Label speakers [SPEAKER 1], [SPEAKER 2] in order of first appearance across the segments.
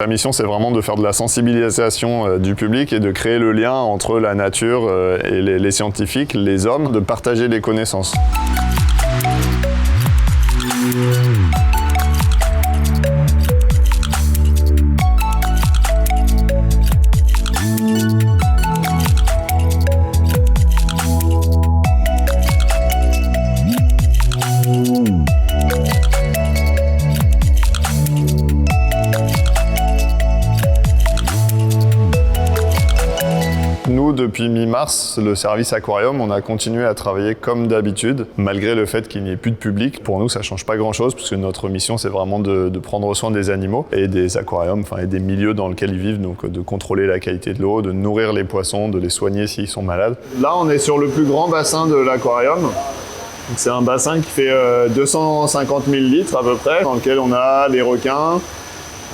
[SPEAKER 1] La mission, c'est vraiment de faire de la sensibilisation du public et de créer le lien entre la nature et les scientifiques, les hommes, de partager les connaissances. Nous, depuis mi-mars, le service aquarium, on a continué à travailler comme d'habitude, malgré le fait qu'il n'y ait plus de public. Pour nous, ça ne change pas grand-chose, puisque notre mission, c'est vraiment de prendre soin des animaux et des aquariums, et des milieux dans lesquels ils vivent, donc de contrôler la qualité de l'eau, de nourrir les poissons, de les soigner s'ils sont malades. Là, on est sur le plus grand bassin de l'aquarium. C'est un bassin qui fait 250 000 litres à peu près, dans lequel on a les requins,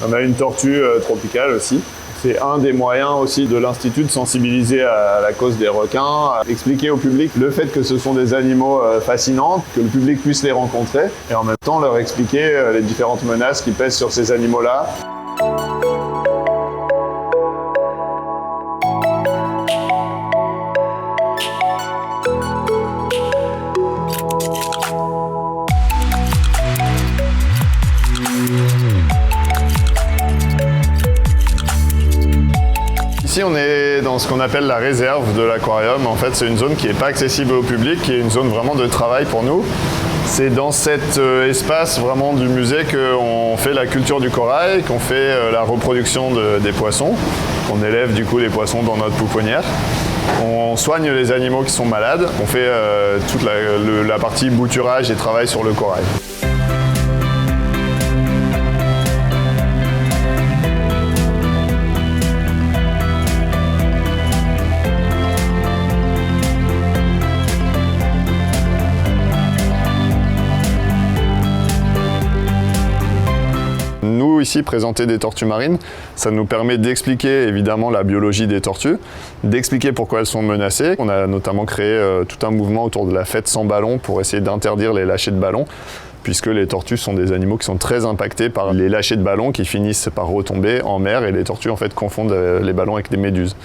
[SPEAKER 1] on a une tortue tropicale aussi. C'est un des moyens aussi de l'Institut de sensibiliser à la cause des requins, à expliquer au public le fait que ce sont des animaux fascinants, que le public puisse les rencontrer, et en même temps leur expliquer les différentes menaces qui pèsent sur ces animaux-là. Ici, on est dans ce qu'on appelle la réserve de l'aquarium. En fait, c'est une zone qui n'est pas accessible au public, qui est une zone vraiment de travail pour nous. C'est dans cet espace vraiment du musée qu'on fait la culture du corail, qu'on fait la reproduction des poissons. On élève du coup les poissons dans notre pouponnière. On soigne les animaux qui sont malades. On fait toute la partie bouturage et travail sur le corail. Nous, ici, présenter des tortues marines, ça nous permet d'expliquer évidemment la biologie des tortues, d'expliquer pourquoi elles sont menacées. On a notamment créé tout un mouvement autour de la fête sans ballon pour essayer d'interdire les lâchers de ballons, puisque les tortues sont des animaux qui sont très impactés par les lâchers de ballons qui finissent par retomber en mer, et les tortues en fait confondent les ballons avec des méduses.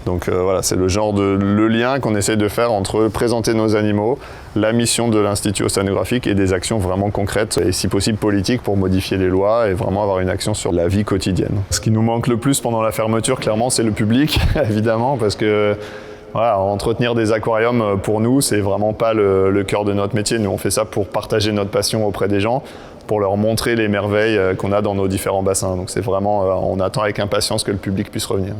[SPEAKER 1] Donc voilà, c'est le lien qu'on essaie de faire entre présenter nos animaux, la mission de l'Institut océanographique et des actions vraiment concrètes et si possible politiques pour modifier les lois et vraiment avoir une action sur la vie quotidienne. Ce qui nous manque le plus pendant la fermeture, clairement, c'est le public, évidemment, parce que voilà, entretenir des aquariums, pour nous, c'est vraiment pas le cœur de notre métier. Nous, on fait ça pour partager notre passion auprès des gens, pour leur montrer les merveilles qu'on a dans nos différents bassins. Donc c'est vraiment, on attend avec impatience que le public puisse revenir.